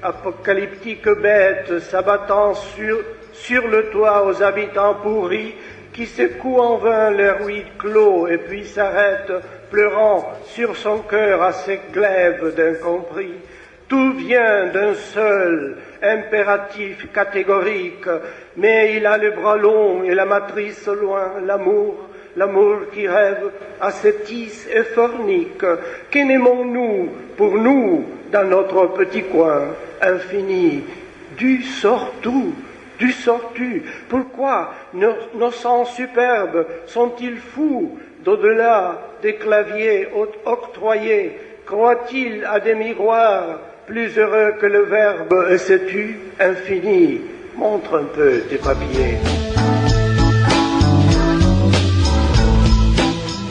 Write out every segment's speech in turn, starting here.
apocalyptique bête s'abattant sur le toit aux habitants pourris, qui secouent en vain leur huis clos et puis s'arrêtent, pleurant sur son cœur à ses glaives d'incompris. Tout vient d'un seul impératif catégorique, mais il a le bras long et la matrice loin, l'amour qui rêve, ascétis et fornique. Qu'aimons-nous pour nous dans notre petit coin infini? Du sors-tu? Pourquoi nos sens superbes sont-ils fous d'au-delà des claviers octroyés? Croient-ils à des miroirs plus heureux que le verbe et sais-tu infini? Montre un peu tes papiers.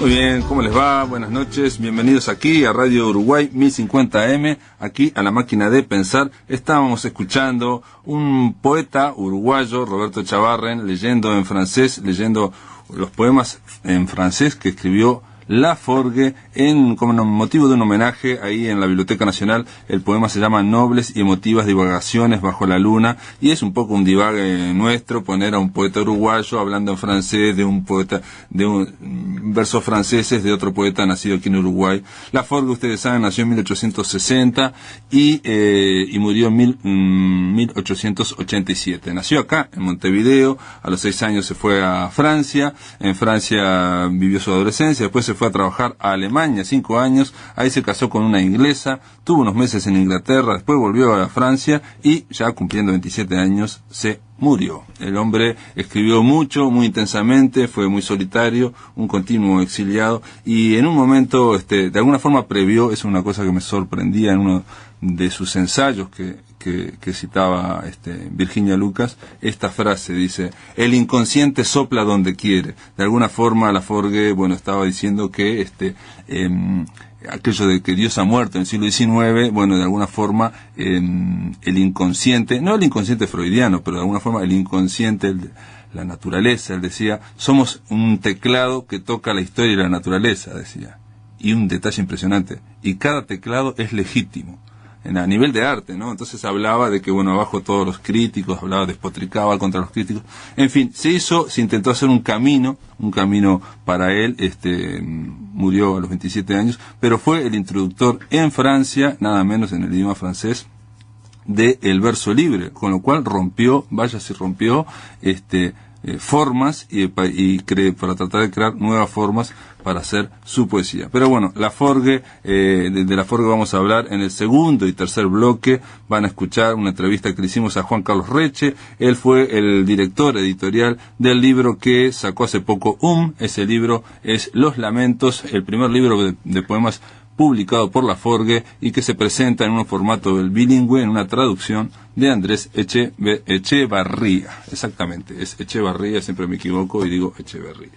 Muy bien, ¿cómo les va? Buenas noches, bienvenidos aquí a Radio Uruguay 1050M, aquí a la máquina de pensar. Estábamos escuchando un poeta uruguayo, Roberto Chavarren, leyendo los poemas en francés que escribió Laforgue como motivo de un homenaje ahí en la Biblioteca Nacional. El poema se llama Nobles y emotivas divagaciones bajo la luna, y es un poco un divague nuestro poner a un poeta uruguayo hablando en francés de un poeta, versos franceses de otro poeta nacido aquí en Uruguay. Laforgue, ustedes saben, nació en 1860 y murió en 1887. Nació acá en Montevideo, a los 6 años se fue a Francia, en Francia vivió su adolescencia, después se fue a trabajar a Alemania 5 años, ahí se casó con una inglesa, tuvo unos meses en Inglaterra, después volvió a Francia y ya cumpliendo 27 años se murió. El hombre escribió mucho, muy intensamente, fue muy solitario, un continuo exiliado, y en un momento, de alguna forma previó, es una cosa que me sorprendía en uno de sus ensayos que citaba Virginia Lucas, esta frase, dice: el inconsciente sopla donde quiere. De alguna forma Laforgue, estaba diciendo que aquello de que Dios ha muerto en el siglo XIX, de alguna forma el inconsciente, no el inconsciente freudiano, pero de alguna forma el inconsciente, la naturaleza, él decía, somos un teclado que toca la historia y la naturaleza, decía. Y un detalle impresionante, y cada teclado es legítimo a nivel de arte, ¿no? Entonces hablaba de que, abajo todos los críticos, despotricaba contra los críticos. En fin, se intentó hacer un camino para él, murió a los 27 años, pero fue el introductor en Francia, nada menos en el idioma francés, del verso libre, con lo cual rompió formas para tratar de crear nuevas formas para hacer su poesía. Pero Laforgue, de Laforgue vamos a hablar en el segundo y tercer bloque. Van a escuchar una entrevista que le hicimos a Juan Carlos Reche. Él fue el director editorial del libro que sacó hace poco ese libro es Los Lamentos, el primer libro de poemas publicado por Laforgue y que se presenta en un formato bilingüe, en una traducción de Andrés Echevarría. Exactamente, es Echevarría, siempre me equivoco y digo Echeverría.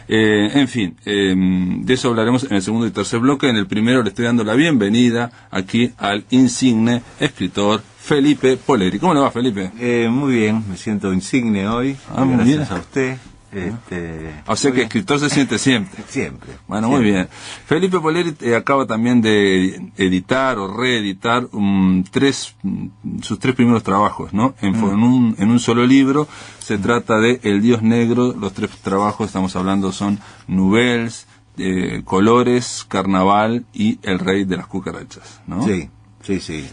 En fin, de eso hablaremos en el segundo y tercer bloque. En el primero le estoy dando la bienvenida aquí al insigne escritor Felipe Poleri. ¿Cómo le va, Felipe? Muy bien, me siento insigne hoy. Gracias a usted. O sea que escritor se siente siempre. Siempre. Bueno, muy bien. Felipe Poleri acaba también de editar o reeditar sus 3 primeros trabajos, ¿no? En un solo libro. Se trata de El Dios Negro. Los 3 trabajos, estamos hablando, son Nouvelles, Colores, Carnaval y El Rey de las Cucarachas, ¿no? Sí.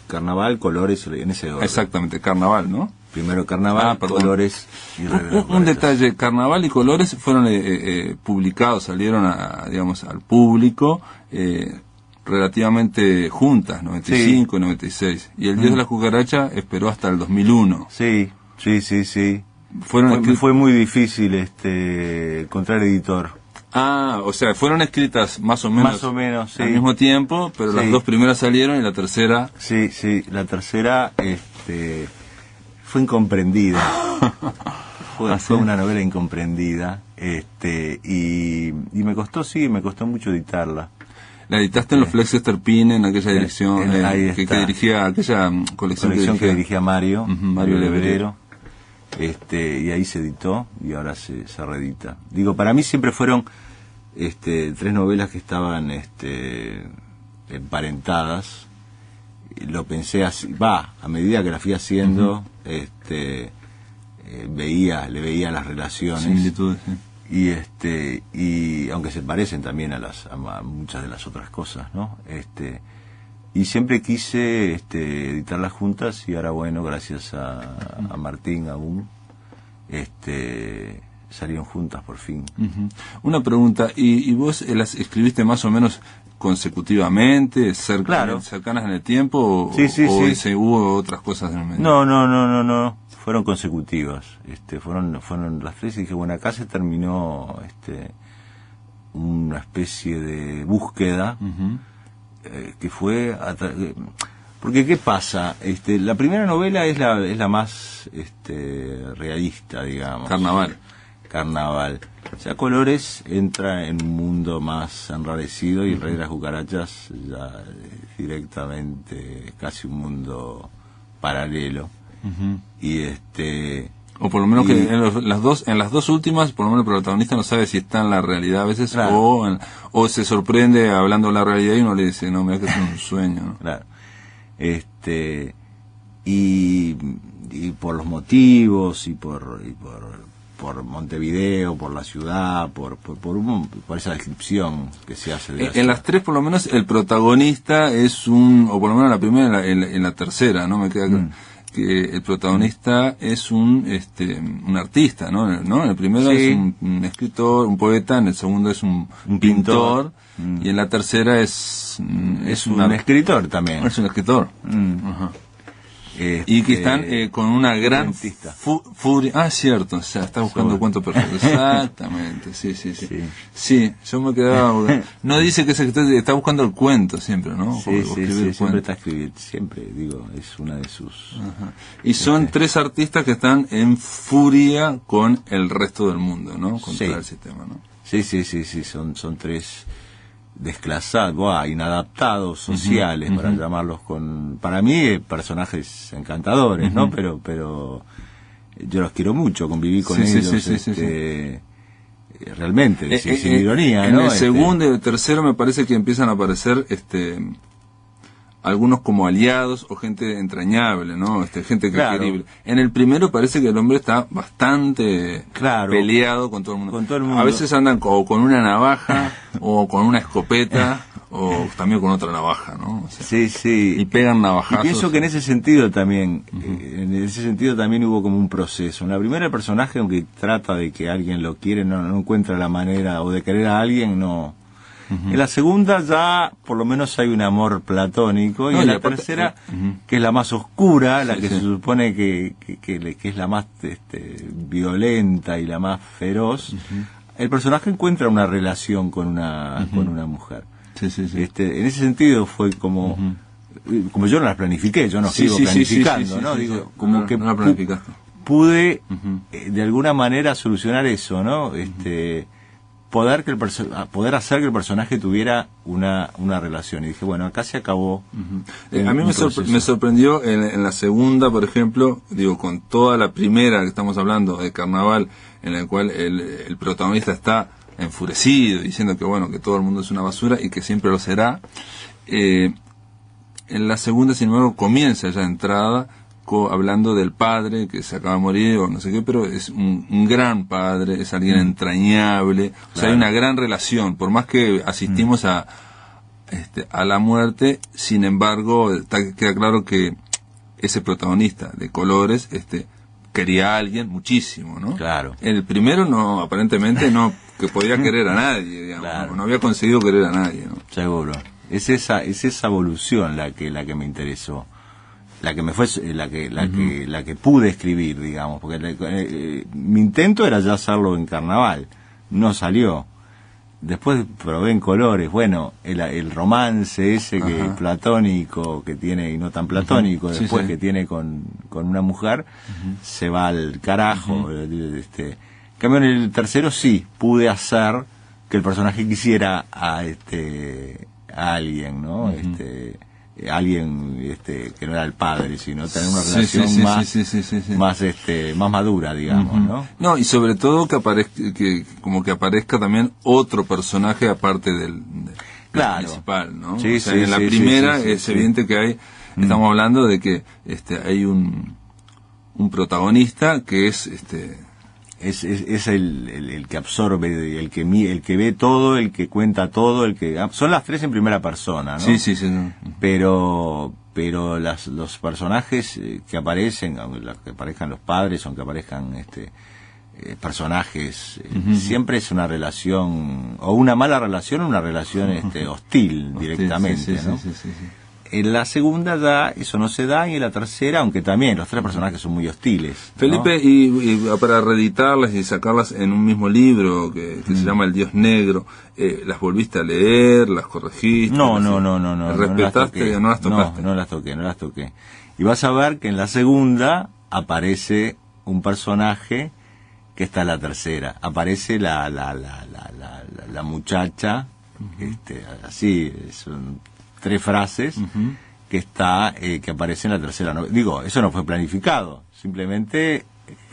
Carnaval, Colores, en ese orden. Exactamente, Carnaval, ¿no? Primero Carnaval, Colores y un detalle, Carnaval y Colores fueron publicados, salieron al público relativamente juntas, 95 y 96. Y El Dios de la Cucaracha esperó hasta el 2001. Sí. Fue muy difícil encontrar editor. O sea, fueron escritas más o menos sí, al mismo tiempo, pero las 2 primeras salieron y la tercera... Sí, la tercera fue incomprendida. fue una novela incomprendida, y me costó mucho editarla. La editaste en los Flexester Pin, en aquella dirección que dirigía, aquella colección que dirigía Mario Leverero. Y ahí se editó y ahora se reedita. Digo, para mí siempre fueron 3 novelas que estaban emparentadas, lo pensé así, a medida que la fui haciendo, le veía las relaciones. Similitudes, sí. Y aunque se parecen también a muchas de las otras cosas, ¿no? Y siempre quise editarlas juntas, y ahora, bueno, gracias a Martín aún, salieron juntas por fin. Una pregunta, ¿y vos las escribiste más o menos consecutivamente, Claro. cercanas en el tiempo, Sí. hubo otras cosas en el medio? No, fueron consecutivas. Fueron las tres, y dije, bueno, acá se terminó una especie de búsqueda que fue porque ¿qué pasa? La primera novela es la más realista, digamos. Carnaval. O sea, Colores entra en un mundo más enrarecido, y el Rey de las Cucarachas ya directamente casi un mundo paralelo. Y o por lo menos que en las dos últimas, por lo menos el protagonista no sabe si está en la realidad a veces, claro, o se sorprende hablando de la realidad y uno le dice, no, mira que es un sueño, ¿no? Claro. Y por los motivos, y por Montevideo, por la ciudad, por esa descripción que se hace de la en ciudad. las tres, por lo menos, el protagonista es o por lo menos en la primera, en la tercera, ¿no? Me queda claro que el protagonista es un artista, ¿no? En el primero Sí. es un escritor, un poeta, en el segundo es un pintor, y en la tercera es un escritor también. Es un escritor. Ajá. Y que están con una gran furia. Cierto, o sea, está buscando cuento perfecto. Exactamente, sí. Sí, yo me quedaba. No dice que ese escritor está buscando el cuento siempre, ¿no? Sí, siempre está escribiendo, siempre, digo, es una de sus. Ajá. Y son tres artistas que están en furia con el resto del mundo, ¿no? Contra el sistema, ¿no? Sí, son tres desclasados, inadaptados sociales, para llamarlos para mí, personajes encantadores, ¿no? Pero yo los quiero mucho, conviví con ellos, realmente, sin ironía, en ¿no? el segundo y el tercero me parece que empiezan a aparecer algunos como aliados o gente entrañable, ¿no? Gente que Claro. es querible. En el primero parece que el hombre está bastante peleado con todo el mundo. A veces andan o con una navaja o con una escopeta o también con otra navaja, ¿no? O sea, sí. Y pegan navajazos. Y pienso que en ese sentido también, hubo como un proceso. En la primera, el personaje, aunque trata de que alguien lo quiere, no encuentra la manera, o de querer a alguien, no. En la segunda ya por lo menos hay un amor platónico, y en la tercera, que es la más oscura, la que se supone que es la más violenta y la más feroz, el personaje encuentra una relación con una mujer. Sí. En ese sentido fue como yo no las planifiqué, yo no sigo planificando, ¿no? Digo, como que no la planificaste. Pude de alguna manera solucionar eso, ¿no? Poder hacer que el personaje tuviera una relación. Y dije, bueno, acá se acabó. A mí me sorprendió en la segunda, por ejemplo, con toda la primera que estamos hablando de Carnaval, en la cual el protagonista está enfurecido, diciendo que bueno, que todo el mundo es una basura y que siempre lo será. En la segunda, sin embargo, comienza ya entrada hablando del padre que se acaba de morir o no sé qué, pero es un gran padre, es alguien entrañable, o sea, hay una gran relación, por más que asistimos a la muerte, sin embargo, queda claro que ese protagonista de Colores quería a alguien muchísimo, ¿no? Claro. El primero no, aparentemente no, que podía querer a nadie, digamos, claro. No había conseguido querer a nadie, ¿no? Seguro. Es esa evolución la que me interesó. La que me fue, la que pude escribir, digamos, porque mi intento era ya hacerlo en Carnaval, no salió. Después probé en Colores, bueno, el romance ese que platónico que tiene, y no tan platónico, después que tiene con una mujer, se va al carajo. En cambio, en el tercero sí pude hacer que el personaje quisiera a alguien, ¿no? Alguien que no era el padre, sino tener una relación más madura, digamos, ¿no? No, y sobre todo que aparezca también otro personaje aparte del principal, ¿no? En la primera es evidente que hay Estamos hablando de que hay un protagonista que es es el que absorbe, el que ve todo, el que cuenta todo, son las tres en primera persona, ¿no? Sí. Pero los personajes que aparecen, aunque aparezcan los padres, aunque aparezcan personajes, siempre es una relación, o una mala relación, o una relación hostil directamente, ¿no? Sí. En la segunda ya eso no se da, y en la tercera, aunque también los tres personajes son muy hostiles, ¿no? Felipe, y para reeditarlas y sacarlas en un mismo libro que se llama El Dios Negro, ¿las volviste a leer? ¿Las corregiste? No. ¿Respetaste o no las tocaste? No las toqué. Y vas a ver que en la segunda aparece un personaje que está en la tercera. Aparece la muchacha, así, son 3 frases que aparece en la tercera novela. Digo, eso no fue planificado, simplemente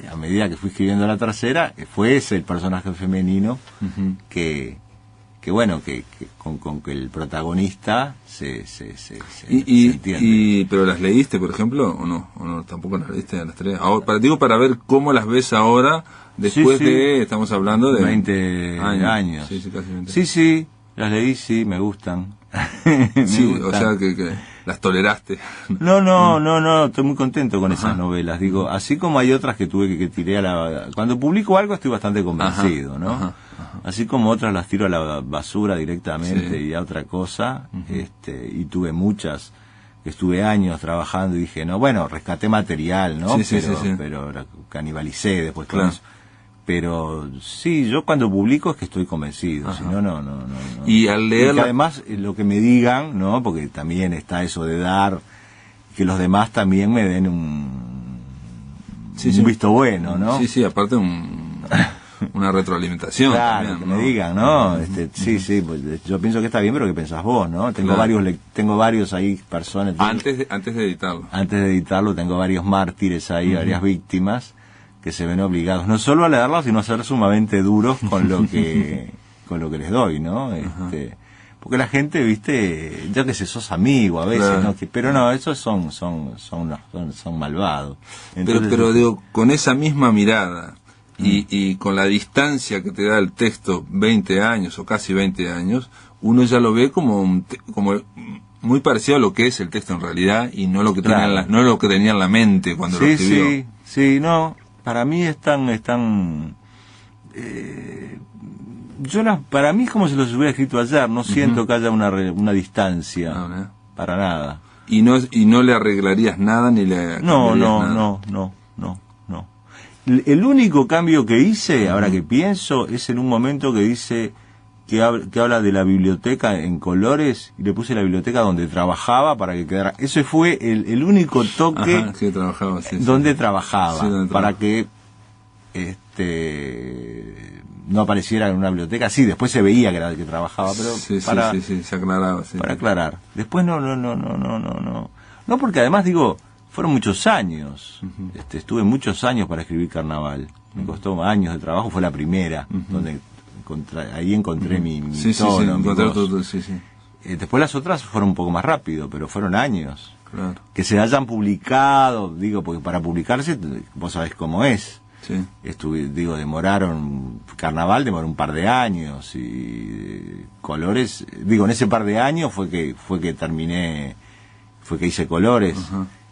a medida que fui escribiendo la tercera, fue ese el personaje femenino que con que el protagonista se entiende. ¿Pero las leíste, por ejemplo, o no? ¿Tampoco las leíste a las 3? Ahora, para ver cómo las ves ahora, después de, estamos hablando de 20 años. Sí, casi 20. Sí, las leí, sí, me gustan. O sea que las toleraste. No, estoy muy contento con esas novelas. Digo, así como hay otras que tuve que tiré a la... Cuando publico algo estoy bastante convencido, ¿no? Así como otras las tiro a la basura directamente y a otra cosa. Y tuve muchas que estuve años trabajando y dije, no, bueno, rescaté material, ¿no? Pero la canibalicé después con eso. Pero sí, yo cuando publico es que estoy convencido, si no. Y al leer, además lo que me digan, ¿no? Porque también está eso de dar, que los demás también me den un visto bueno, ¿no? Sí, aparte una retroalimentación. Claro, también, que ¿no? me digan, ¿no? Sí, pues yo pienso que está bien, pero ¿qué pensás vos, no? Tengo varios ahí personas. Antes de editarlo. Antes de editarlo tengo varios mártires ahí, varias víctimas que se ven obligados no solo a leerlo, sino a ser sumamente duros con lo que les doy, ¿no? Porque la gente, viste, yo que sé, sos amigo a veces, ¿no? Pero no, esos son malvados. Entonces, pero digo, con esa misma mirada y con la distancia que te da el texto, 20 años o casi 20 años, uno ya lo ve como muy parecido a lo que es el texto en realidad, y no lo que no lo que tenía en la mente cuando lo escribió. Sí, no. Para mí para mí es como si los hubiera escrito ayer. No siento que haya una distancia, para nada. ¿Y no le arreglarías nada ni le cambiarías nada? No. El único cambio que hice, ahora que pienso, es en un momento que dice que habla de la biblioteca en colores, y le puse la biblioteca donde trabajaba para que quedara. Ese fue el único toque donde trabajaba, para que no apareciera en una biblioteca. Sí, después se veía que era el que trabajaba, pero se aclaraba. Para aclarar. Después no, porque además digo, fueron muchos años. Estuve muchos años para escribir Carnaval. Me costó años de trabajo, fue la primera donde ahí encontré mi tono, mi voz. Después las otras fueron un poco más rápido, pero fueron años. Claro. Que se hayan publicado, digo, porque para publicarse, vos sabés cómo es. Sí. Carnaval demoró un par de años, y Colores, digo, en ese par de años fue que hice Colores.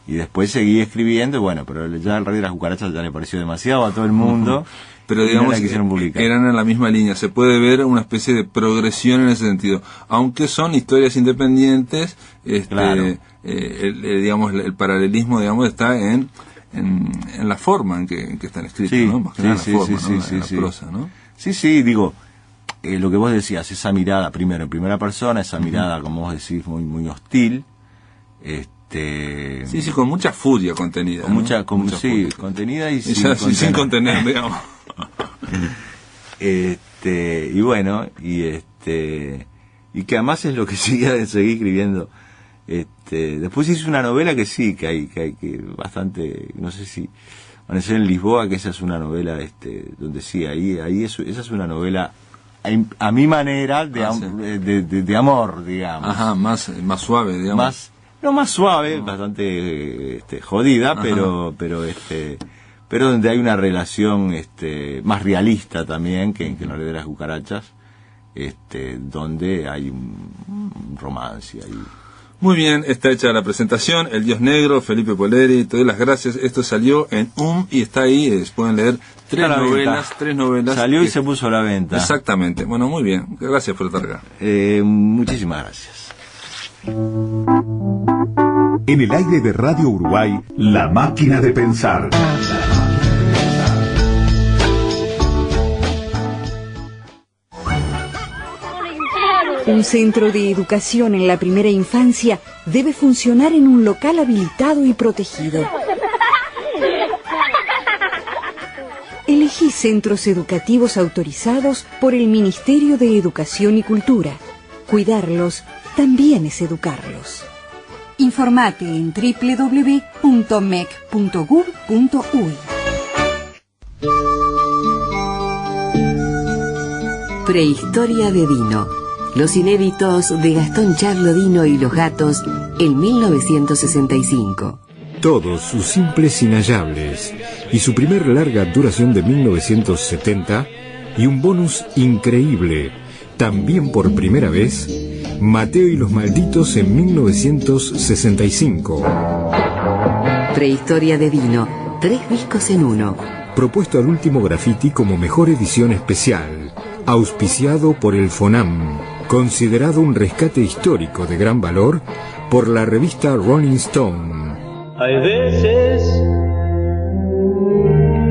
Y después seguí escribiendo, y bueno, pero ya el Rey de las Cucarachas ya le pareció demasiado a todo el mundo. Pero digamos, eran en la misma línea. Se puede ver una especie de progresión en ese sentido. Aunque son historias independientes, claro. El paralelismo, está en la forma en que están escritos, ¿no? Más que nada la forma, la prosa, ¿no? Sí, digo, lo que vos decías, esa mirada, primero en primera persona, esa mirada, como vos decís, muy, muy hostil, Sí, con mucha furia contenida. Con mucha furia. Contenida y sin contener, digamos. Y bueno, y que además es lo que seguí escribiendo. Después hice una novela que sí, que hay bastante, no sé si Amanecer en Lisboa, que esa es una novela, donde sí, esa es una novela a mi manera de amor, digamos. Ajá, más suave, digamos. no más suave, bastante jodida, pero donde hay una relación más realista también que en Lo de las cucarachas, donde hay un romance ahí. Muy bien, está hecha la presentación. El Dios Negro, Felipe Poleri, te doy las gracias. Esto salió en y está ahí, pueden leer tres novelas. Salió y se puso a la venta. Exactamente. Bueno, muy bien. Gracias por estar acá. Muchísimas gracias. En el aire de Radio Uruguay, La Máquina de Pensar. Un centro de educación en la primera infancia debe funcionar en un local habilitado y protegido. Elegí centros educativos autorizados por el Ministerio de Educación y Cultura. Cuidarlos también es educarlos. Informate en www.mec.gov.uy. Prehistoria de Dino. Los inéditos de Gastón Charlo Dino y los gatos en 1965. Todos sus simples inhallables y su primer larga duración de 1970 y un bonus increíble, también por primera vez, Mateo y los malditos en 1965. Prehistoria de Dino, 3 discos en uno. Propuesto al último graffiti como mejor edición especial, auspiciado por el FONAM, considerado un rescate histórico de gran valor por la revista Rolling Stone. Hay veces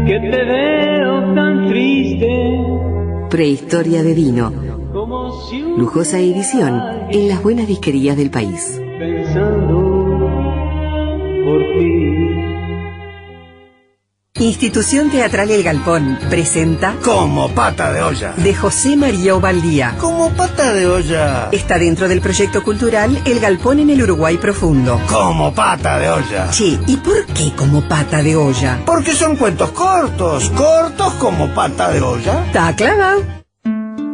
que te veo tan triste. Prehistoria de Dino, lujosa edición en las buenas disquerías del país. Pensando por ti. Institución Teatral El Galpón presenta Como pata de olla, de José María Ovaldía. Como pata de olla. Está dentro del proyecto cultural El Galpón en el Uruguay Profundo. Como pata de olla. Che, ¿y por qué como pata de olla? Porque son cuentos cortos como pata de olla. ¿Está clavado?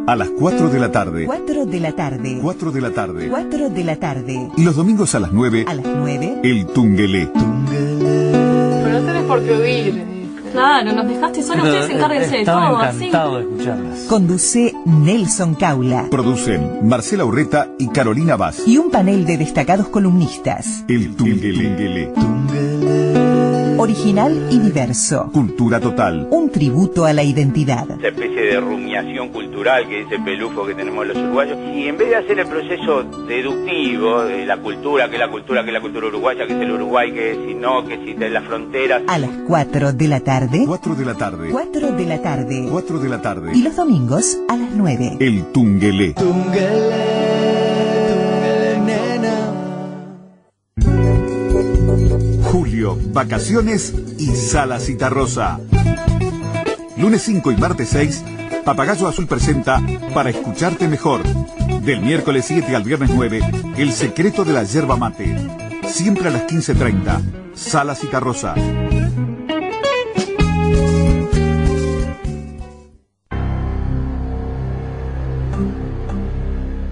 A las 4 de la tarde. 4 de la tarde. 4 de la tarde. 4 de la tarde. Y los domingos a las 9. A las 9. El Tungelé. Pero no tenés por qué oír. Claro, nos dejaste solo, ustedes encárguense de todo, así. Encantado de escucharlas. Conduce Nelson Caula. Producen Marcela Urreta y Carolina Vaz. Y un panel de destacados columnistas. El Tungelé. Original y diverso. Cultura total. Un tributo a la identidad. Esta especie de rumiación cultural que dice Pelufo que tenemos los uruguayos. Y en vez de hacer el proceso deductivo de la cultura, que es la cultura uruguaya, que es el Uruguay, que si no, que si de las fronteras. A las 4 de la tarde. 4 de la tarde. 4 de la tarde. 4 de la tarde. Y los domingos a las 9. El Tungelé. Julio, vacaciones y Sala Citarrosa. Lunes 5 y martes 6, Papagayo Azul presenta Para escucharte mejor. Del miércoles 7 al viernes 9, El secreto de la yerba mate. Siempre a las 15:30, Sala Citarrosa.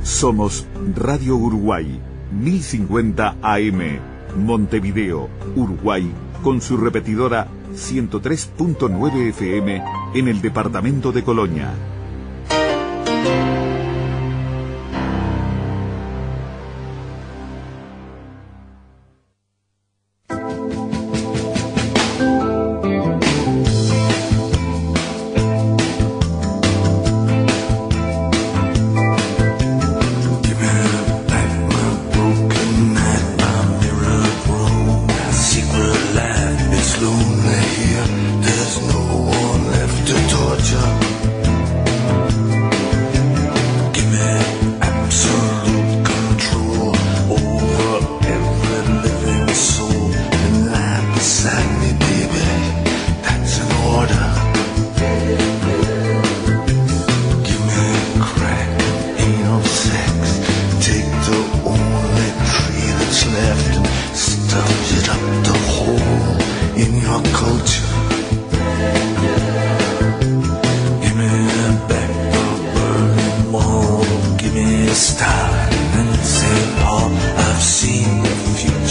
Somos Radio Uruguay, 1050 AM. Montevideo, Uruguay, con su repetidora 103.9 FM en el departamento de Colonia. Star and St. Paul, I've seen a few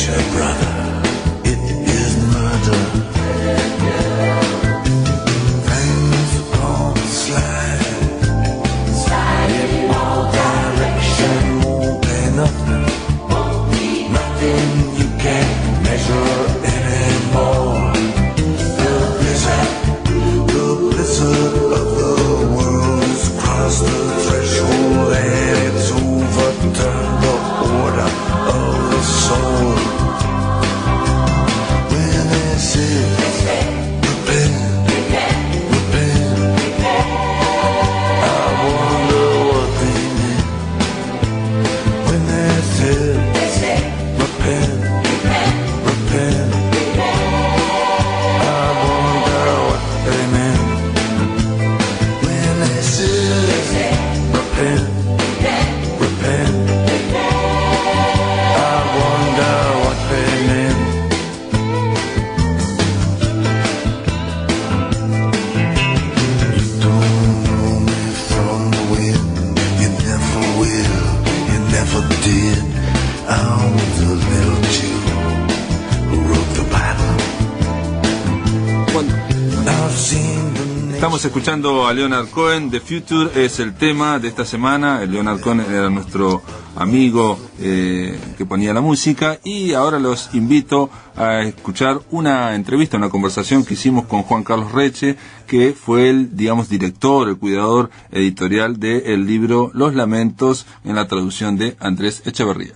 Estamos escuchando a Leonard Cohen. The Future es el tema de esta semana. Leonard Cohen era nuestro amigo que ponía la música, y ahora los invito a escuchar una entrevista, una conversación que hicimos con Juan Carlos Reche, que fue el, digamos, director, el cuidador editorial del libro Los Lamentos, en la traducción de Andrés Echeverría.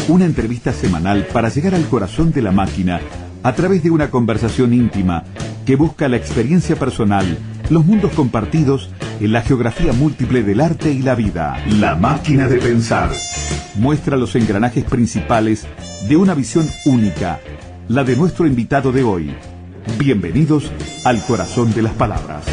Una entrevista semanal para llegar al corazón de la máquina a través de una conversación íntima que busca la experiencia personal, los mundos compartidos en la geografía múltiple del arte y la vida. La máquina de pensar muestra los engranajes principales de una visión única, la de nuestro invitado de hoy. Bienvenidos al corazón de las palabras.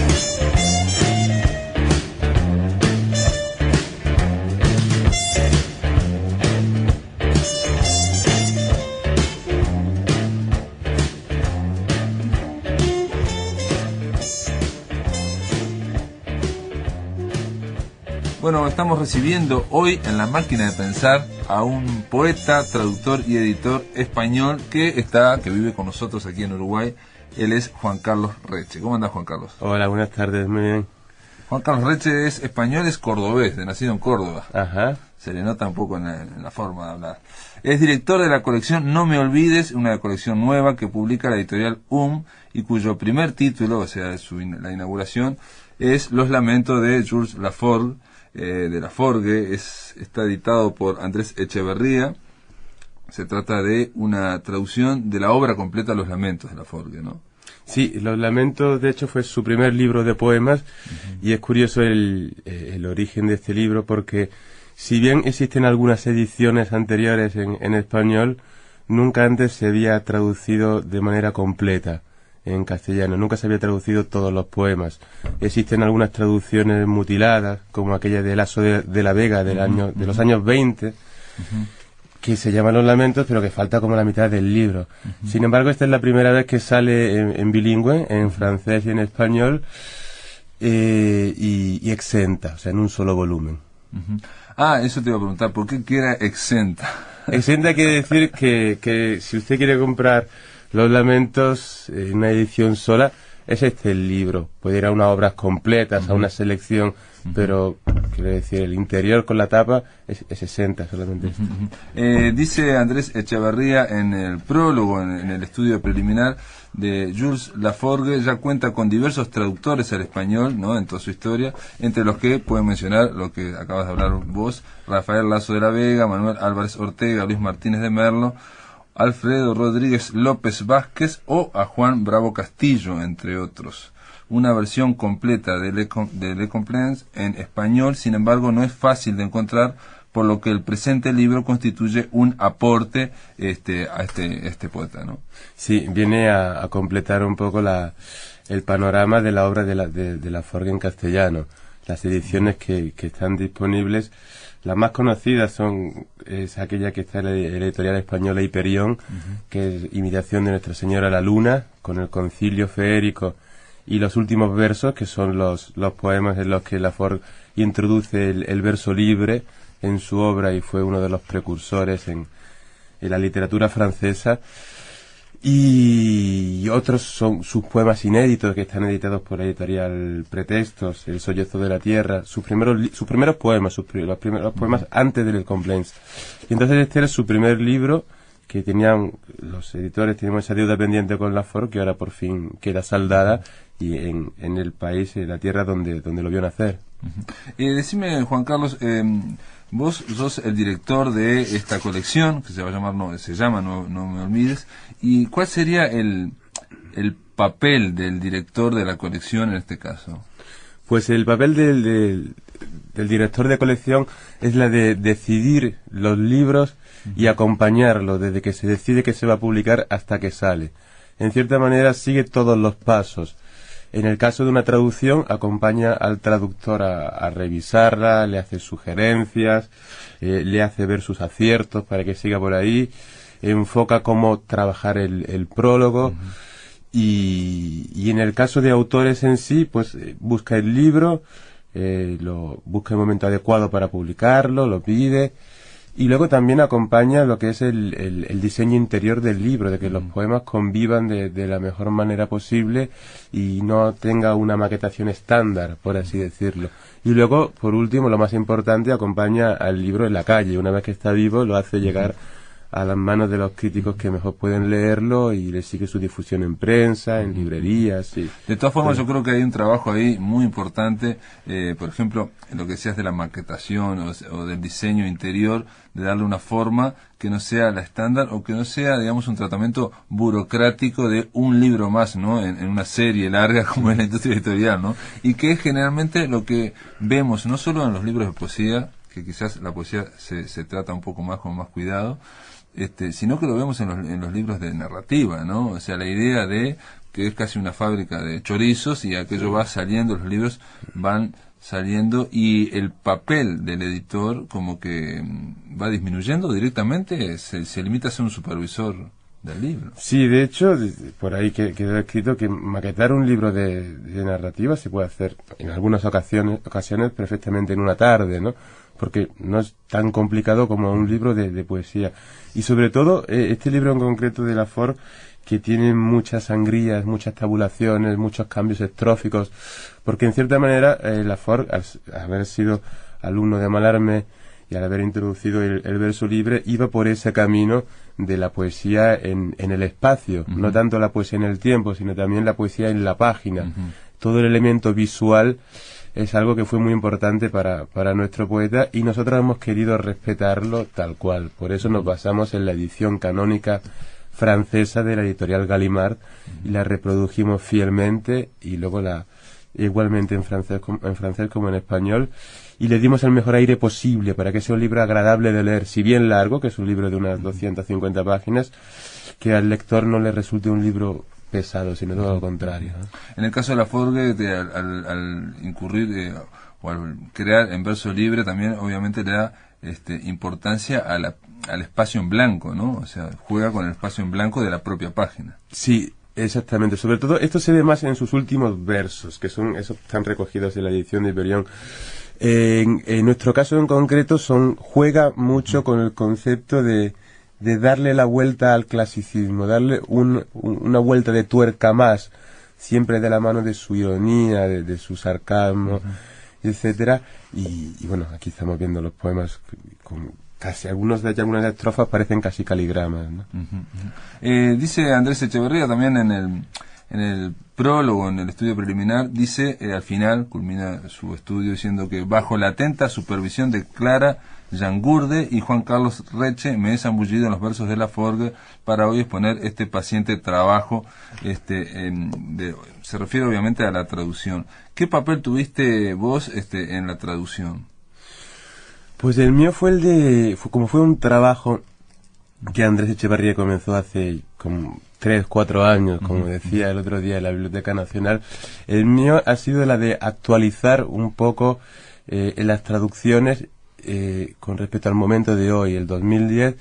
Bueno, estamos recibiendo hoy en la máquina de pensar a un poeta, traductor y editor español que vive con nosotros aquí en Uruguay. Él es Juan Carlos Reche. ¿Cómo andás, Juan Carlos? Hola, buenas tardes, muy bien. Juan Carlos Reche es español, es cordobés, nacido en Córdoba. Ajá. Se le nota un poco en la forma de hablar. Es director de la colección No Me Olvides, una colección nueva que publica la editorial y cuyo primer título, o sea, la inauguración, es Los Lamentos de Jules Laforgue, de Laforgue. Está editado por Andrés Echeverría. Se trata de una traducción de la obra completa Los Lamentos de Laforgue, ¿no? Sí, Los Lamentos, de hecho, fue su primer libro de poemas, y es curioso el origen de este libro, porque si bien existen algunas ediciones anteriores en español, nunca antes se había traducido de manera completa en castellano, nunca se había traducido todos los poemas. Existen algunas traducciones mutiladas, como aquella de Lasso de la Vega de los años 20, que se llama Los Lamentos, pero que falta como la mitad del libro. Sin embargo, esta es la primera vez que sale en bilingüe, en francés y en español, y exenta, o sea, en un solo volumen. Eso te iba a preguntar, ¿por qué era exenta? Exenta quiere decir que si usted quiere comprar Los Lamentos en una edición sola, es el libro. Puede ir a unas obras completas, a una selección, pero quiero decir, el interior con la tapa es 60 solamente. Dice Andrés Echeverría en el prólogo, en el estudio preliminar, de Jules Laforgue, ya cuenta con diversos traductores al español, ¿no?, en toda su historia, entre los que pueden mencionar lo que acabas de hablar vos: Rafael Lasso de la Vega, Manuel Álvarez Ortega, Luis Martínez de Merlo, Alfredo Rodríguez López Vázquez o a Juan Bravo Castillo, entre otros. Una versión completa de Le Complaints en español, sin embargo, no es fácil de encontrar, por lo que el presente libro constituye un aporte a este poeta, ¿no? Sí, viene a completar un poco el panorama de la obra de Laforgue en castellano. Las ediciones que están disponibles, las más conocidas es aquella que está en la editorial española Hiperión, que es imitación de Nuestra Señora la Luna, con el Concilio Feérico y los últimos versos, que son los poemas en los que Laforgue introduce el verso libre en su obra, y fue uno de los precursores en la literatura francesa. Y otros son sus poemas inéditos, que están editados por la editorial Pretextos, El Sollozo de la Tierra, sus primeros poemas, los primeros poemas antes de Les Complaints. Y entonces este era su primer libro, que los editores teníamos esa deuda pendiente con Laforgue, que ahora por fin queda saldada, y en el país, en la tierra donde lo vio nacer. Decime, Juan Carlos, vos sos el director de esta colección, que se llama No Me Olvides, y ¿cuál sería el papel del director de la colección en este caso? Pues el papel del director de colección es la de decidir los libros y acompañarlos desde que se decide que se va a publicar hasta que sale. En cierta manera sigue todos los pasos. En el caso de una traducción, acompaña al traductor a revisarla, le hace sugerencias, le hace ver sus aciertos para que siga por ahí, enfoca cómo trabajar el prólogo, y en el caso de autores en sí, pues busca el libro, busca el momento adecuado para publicarlo, lo pide, Y luego también acompaña lo que es el diseño interior del libro, de que los poemas convivan de la mejor manera posible y no tenga una maquetación estándar, por así decirlo. Y luego, por último, lo más importante, acompaña al libro en la calle. Una vez que está vivo, lo hace llegar a las manos de los críticos que mejor pueden leerlo y le sigue su difusión en prensa, en librerías. Y, de todas formas, yo creo que hay un trabajo ahí muy importante, por ejemplo, en lo que decías de la maquetación o del diseño interior, de darle una forma que no sea la estándar o que no sea, digamos, un tratamiento burocrático de un libro más, ¿no? En una serie larga como es la industria editorial, ¿no? Y que es generalmente lo que vemos, no solo en los libros de poesía, que quizás la poesía se trata un poco más con más cuidado, sino que lo vemos en los libros de narrativa, ¿no? O sea, la idea de que es casi una fábrica de chorizos y aquello va saliendo, los libros van saliendo y el papel del editor como que va disminuyendo directamente, se limita a ser un supervisor del libro. Sí, de hecho, por ahí quedó escrito que maquetar un libro de narrativa se puede hacer en algunas ocasiones perfectamente en una tarde, ¿no? Porque no es tan complicado como un libro de poesía. Y sobre todo, este libro en concreto de Lafort, que tiene muchas sangrías, muchas tabulaciones, muchos cambios estróficos, porque en cierta manera Lafort, al haber sido alumno de Mallarmé y al haber introducido el verso libre, iba por ese camino de la poesía en el espacio, no tanto la poesía en el tiempo, sino también la poesía en la página. Todo el elemento visual es algo que fue muy importante para nuestro poeta y nosotros hemos querido respetarlo tal cual. Por eso nos basamos en la edición canónica francesa de la editorial Gallimard y la reprodujimos fielmente y luego igualmente en francés como en español y le dimos el mejor aire posible para que sea un libro agradable de leer, si bien largo, que es un libro de unas 250 páginas, que al lector no le resulte un libro pesado, sino todo lo contrario. En el caso de Lafort, al incurrir o al crear en verso libre, también obviamente le da importancia al espacio en blanco, ¿no? O sea, juega con el espacio en blanco de la propia página. Sí, exactamente. Sobre todo esto se ve más en sus últimos versos, que esos están recogidos en la edición de Hyperion. En nuestro caso en concreto juega mucho con el concepto de darle la vuelta al clasicismo, darle una vuelta de tuerca más, siempre de la mano de su ironía, de su sarcasmo, etcétera. Y bueno, aquí estamos viendo los poemas con casi algunas estrofas parecen casi caligramas, ¿no? Dice Andrés Echeverría también en el prólogo, en el estudio preliminar, dice, al final, culmina su estudio diciendo que bajo la atenta supervisión de Clara Yangurde y Juan Carlos Reche me he zambullido en los versos de Lafort para hoy exponer este paciente trabajo. Se refiere obviamente a la traducción. ¿Qué papel tuviste vos en la traducción? Pues el mío fue como fue un trabajo que Andrés Echeverría comenzó hace como 3-4 años, como decía el otro día en la Biblioteca Nacional. El mío ha sido la de actualizar un poco en las traducciones con respecto al momento de hoy, el 2010,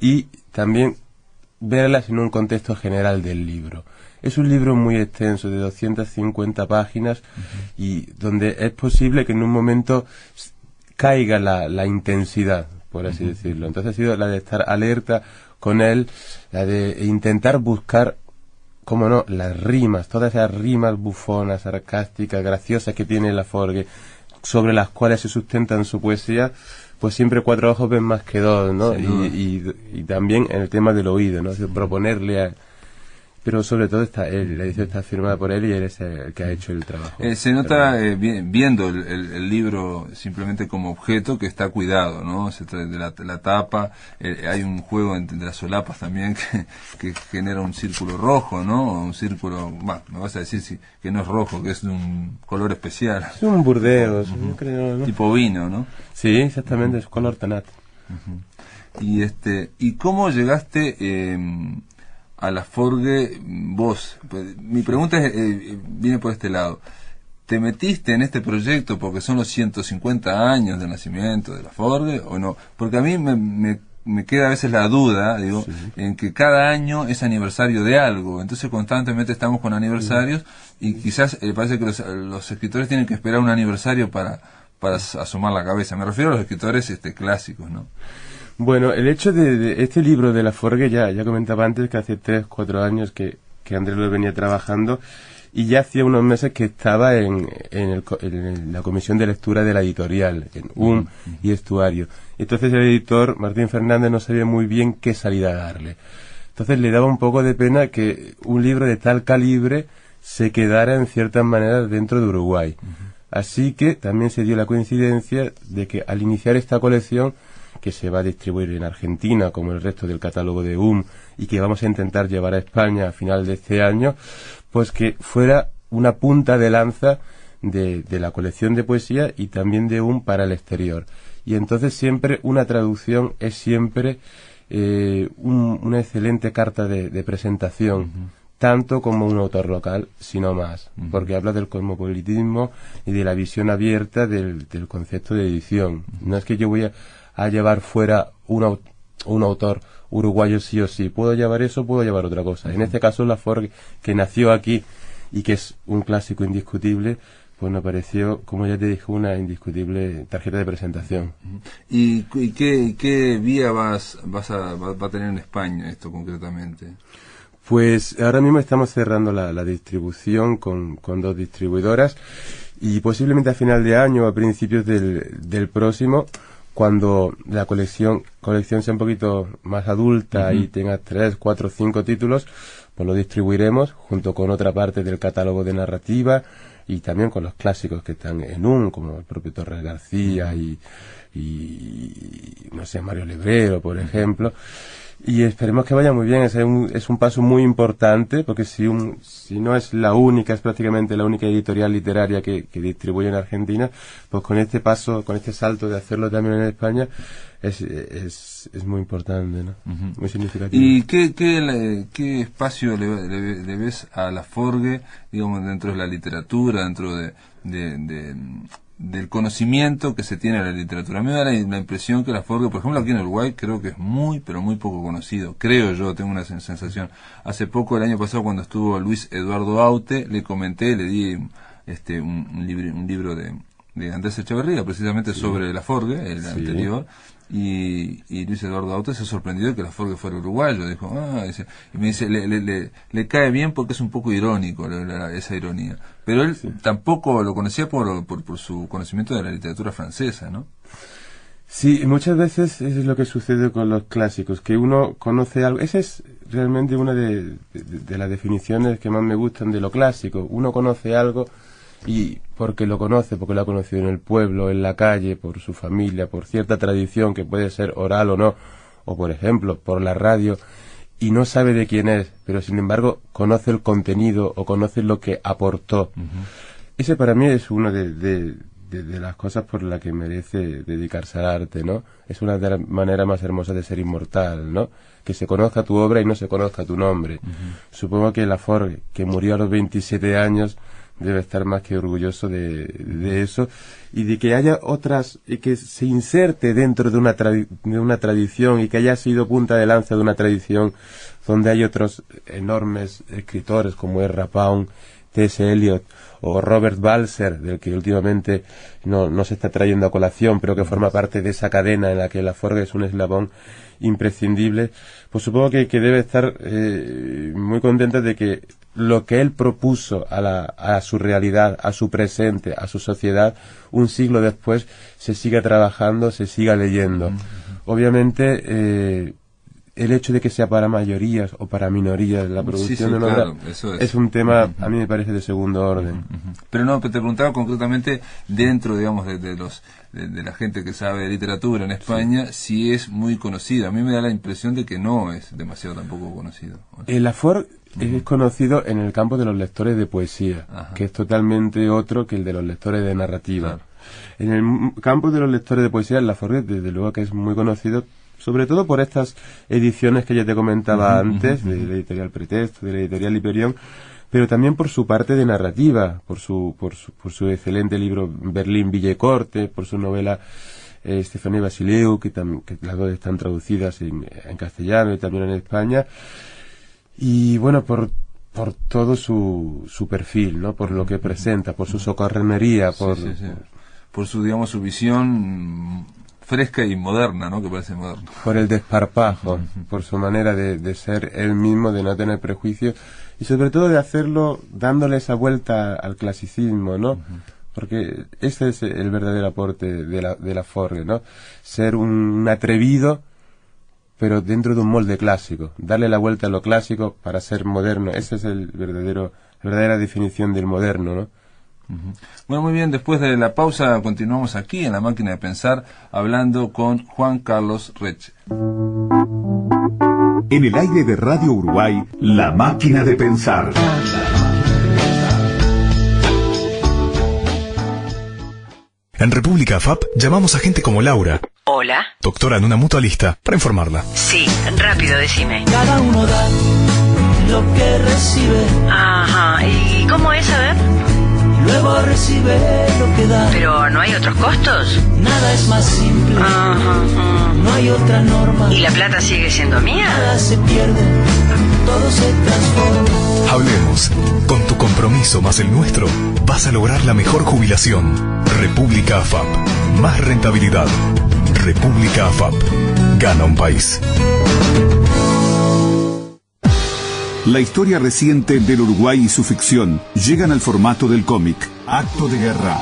y también verlas en un contexto general del libro. Es un libro muy extenso, de 250 páginas, y donde es posible que en un momento caiga la intensidad, por así decirlo. Entonces ha sido la de estar alerta con él, la de intentar buscar, cómo no, las rimas, todas esas rimas bufonas, sarcásticas, graciosas que tiene Lafort, sobre las cuales se sustenta su poesía, pues siempre 4 ojos ven más que 2, ¿no? Y también en el tema del oído, ¿no? Proponerle pero sobre todo la edición está firmada por él y él es el que ha hecho el trabajo. Se nota viendo el libro simplemente como objeto que está cuidado, ¿no? Se trae de la tapa, hay un juego entre las solapas también que genera un círculo rojo, ¿no? Un círculo, me vas a decir que no es rojo, que es de un color especial. Es un burdeos, yo creo, ¿no? Tipo vino, ¿no? Sí, exactamente, es color tanat. ¿Y cómo llegaste a Lafort vos? Mi pregunta viene por este lado. ¿Te metiste en este proyecto porque son los 150 años del nacimiento de Lafort o no? Porque a mí me queda a veces la duda, en que cada año es aniversario de algo, entonces constantemente estamos con aniversarios y quizás parece que los escritores tienen que esperar un aniversario para asomar la cabeza. Me refiero a los escritores clásicos, ¿no? Bueno, el hecho de este libro de Laforgue, ya comentaba antes que hace 3-4 años que Andrés lo venía trabajando, y ya hacía unos meses que estaba en la comisión de lectura de la editorial, en y Estuario. Entonces el editor, Martín Fernández, no sabía muy bien qué salida darle. Entonces le daba un poco de pena que un libro de tal calibre se quedara en ciertas maneras dentro de Uruguay. Así que también se dio la coincidencia de que al iniciar esta colección, que se va a distribuir en Argentina como el resto del catálogo de y que vamos a intentar llevar a España a final de este año, pues que fuera una punta de lanza de la colección de poesía y también de para el exterior. Y entonces siempre una traducción es siempre una excelente carta de presentación, tanto como un autor local, sino más, porque habla del cosmopolitismo y de la visión abierta del concepto de edición. No es que yo voy a llevar fuera un autor uruguayo sí o sí, puedo llevar eso, puedo llevar otra cosa. En este caso Laforgue, que nació aquí y que es un clásico indiscutible, pues me pareció, como ya te dije, una indiscutible tarjeta de presentación. ¿Y qué vía va a tener en España esto concretamente? Pues ahora mismo estamos cerrando la distribución con 2 distribuidoras, y posiblemente a final de año o a principios del próximo, cuando la colección sea un poquito más adulta y tenga 3, 4, 5 títulos, pues lo distribuiremos junto con otra parte del catálogo de narrativa y también con los clásicos que están en como el propio Torres García y no sé, Mario Lebrero, por ejemplo. Y esperemos que vaya muy bien. Es un paso muy importante, porque si no es la única, es prácticamente la única editorial literaria que distribuye en Argentina, pues con este paso, con este salto de hacerlo también en España, es muy importante, ¿no? Muy significativo. ¿Y qué espacio le ves a Laforgue, digamos, dentro de la literatura, dentro del conocimiento que se tiene de la literatura? A mí me da la impresión que Laforgue, por ejemplo, aquí en Uruguay, creo que es muy, pero muy poco conocido. Creo yo, tengo una sensación. Hace poco, el año pasado, cuando estuvo Luis Eduardo Aute, le comenté, le di un libro de Andrés Echeverría, precisamente sobre Laforgue, el anterior, y Luis Eduardo Aute se sorprendió de que Laforgue fuera uruguayo. Dijo, y me dice, le cae bien porque es un poco irónico esa ironía. Pero él tampoco lo conocía por su conocimiento de la literatura francesa, ¿no? Sí, muchas veces es lo que sucede con los clásicos, que uno conoce algo. Esa es realmente una de las definiciones que más me gustan de lo clásico. Uno conoce algo y porque lo ha conocido en el pueblo, en la calle, por su familia, por cierta tradición que puede ser oral o no, o por ejemplo, por la radio, y no sabe de quién es, pero sin embargo conoce el contenido o conoce lo que aportó. Ese para mí es una de las cosas por las que merece dedicarse al arte, ¿no? Es una de las maneras más hermosas de ser inmortal, ¿no? Que se conozca tu obra y no se conozca tu nombre. Supongo que Laforgue, que murió a los 27 años, debe estar más que orgulloso de eso, y de que haya otras, y que se inserte dentro de una tradición, y que haya sido punta de lanza de una tradición donde hay otros enormes escritores como R. Pound, T.S. Eliot o Robert Balser, del que últimamente no se está trayendo a colación, pero que forma parte de esa cadena en la que Laforgue es un eslabón imprescindible. Pues supongo que debe estar muy contenta de que lo que él propuso a su realidad, a su presente, a su sociedad, un siglo después se siga trabajando, se siga leyendo. Obviamente, el hecho de que sea para mayorías o para minorías la producción de una obra es un tema, a mí me parece, de segundo orden. Pero no, te preguntaba concretamente dentro, digamos, de la gente que sabe de literatura en España, si es muy conocido. A mí me da la impresión de que no es demasiado tampoco conocido. El Laforgue es conocido en el campo de los lectores de poesía, que es totalmente otro que el de los lectores de narrativa. En el campo de los lectores de poesía, el Laforgue, desde luego que es muy conocido, sobre todo por estas ediciones que ya te comentaba antes, de la editorial Pretexto, de la editorial Hiperión, pero también por su parte de narrativa, por su excelente libro Berlín, Villa y Corte, por su novela Estefanía Basileu, que las dos están traducidas en castellano y también en España, y bueno, por todo su perfil, ¿no? Por lo que presenta, por su socarronería, por su, digamos, su visión fresca y moderna, ¿no? Que parece moderna. Por el desparpajo, por su manera de ser él mismo, de no tener prejuicios, y sobre todo de hacerlo dándole esa vuelta al clasicismo, ¿no? Porque ese es el verdadero aporte de Laforgue, ¿no? Ser un atrevido, pero dentro de un molde clásico. Darle la vuelta a lo clásico para ser moderno. Esa es la verdadera definición del moderno, ¿no? Bueno, muy bien, después de la pausa continuamos aquí en La Máquina de Pensar hablando con Juan Carlos Reche. En el aire de Radio Uruguay, La Máquina de Pensar. En República FAP llamamos a gente como Laura. Hola. Doctora en una mutualista, para informarla. Sí, rápido, decime. Cada uno da lo que recibe. Ajá, ¿y cómo es, a ver? Luego recibe lo que da. ¿Pero no hay otros costos? Nada es más simple. Ajá. No hay otra norma. ¿Y la plata sigue siendo mía? Nada se pierde, todo se transforma. Hablemos. Con tu compromiso más el nuestro, vas a lograr la mejor jubilación. República AFAP. Más rentabilidad. República AFAP. Gana un país. La historia reciente del Uruguay y su ficción llegan al formato del cómic. Acto de Guerra.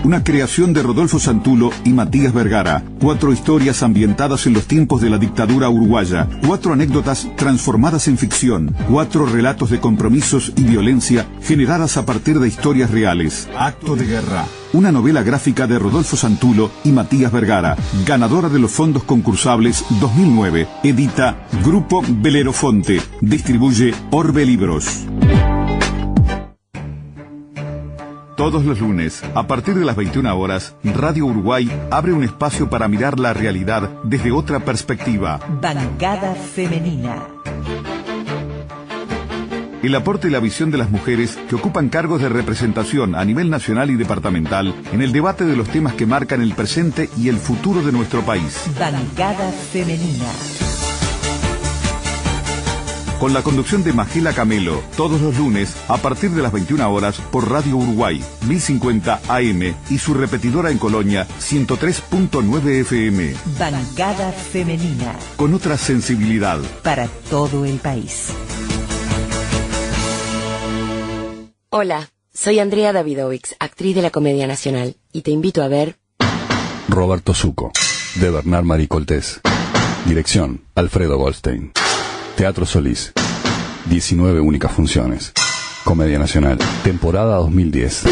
Una creación de Rodolfo Santulo y Matías Vergara. 4 historias ambientadas en los tiempos de la dictadura uruguaya. 4 anécdotas transformadas en ficción. 4 relatos de compromisos y violencia generadas a partir de historias reales. Acto de Guerra. Una novela gráfica de Rodolfo Santulo y Matías Vergara. Ganadora de los fondos concursables 2009. Edita Grupo Belerofonte. Distribuye Orbe Libros. Todos los lunes, a partir de las 21 horas, Radio Uruguay abre un espacio para mirar la realidad desde otra perspectiva. Bancada Femenina. El aporte y la visión de las mujeres que ocupan cargos de representación a nivel nacional y departamental en el debate de los temas que marcan el presente y el futuro de nuestro país. Bancada Femenina. Con la conducción de Magela Camelo, todos los lunes, a partir de las 21 horas, por Radio Uruguay, 1050 AM, y su repetidora en Colonia, 103.9 FM. Bancada Femenina. Con otra sensibilidad. Para todo el país. Hola, soy Andrea Davidovich, actriz de la Comedia Nacional, y te invito a ver... Roberto Zucco, de Bernard Marie Coltés. Dirección, Alfredo Goldstein. Teatro Solís. 19 únicas funciones. Comedia Nacional. Temporada 2010.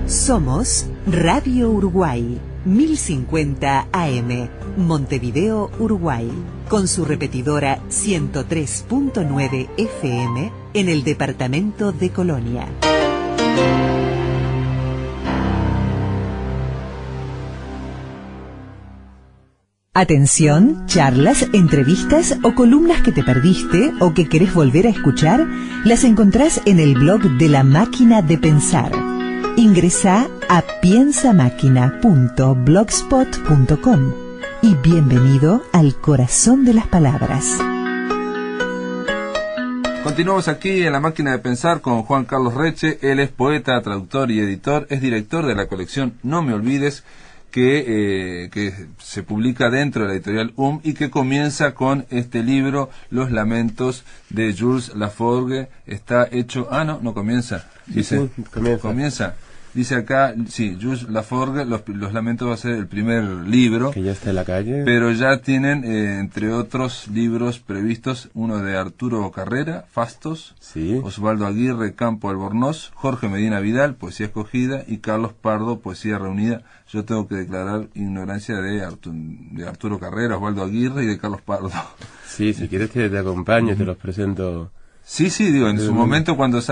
Somos Radio Uruguay, 1050 AM, Montevideo, Uruguay, con su repetidora 103.9 FM en el departamento de Colonia. Atención, charlas, entrevistas o columnas que te perdiste o que querés volver a escuchar, las encontrás en el blog de La Máquina de Pensar. Ingresá a piensamáquina.blogspot.com y bienvenido al corazón de las palabras. Continuamos aquí en La Máquina de Pensar con Juan Carlos Reche. Él es poeta, traductor y editor. Es director de la colección No Me Olvides, que se publica dentro de la editorial y que comienza con este libro, Los Lamentos de Jules Laforgue. Está hecho... no comienza. Dice, sí, comienza. Dice acá, sí, Jules Laforgue, los Lamentos va a ser el primer libro. Que ya está en la calle. Pero ya tienen, entre otros libros previstos, uno de Arturo Carrera, Fastos, sí. Osvaldo Aguirre, Campo Albornoz, Jorge Medina Vidal, Poesía Escogida, y Carlos Pardo, Poesía Reunida. Yo tengo que declarar ignorancia de Arturo Carrera, Osvaldo Aguirre y de Carlos Pardo. Sí, si quieres que te acompañe, te los presento. Sí, digo, en su momento cuando se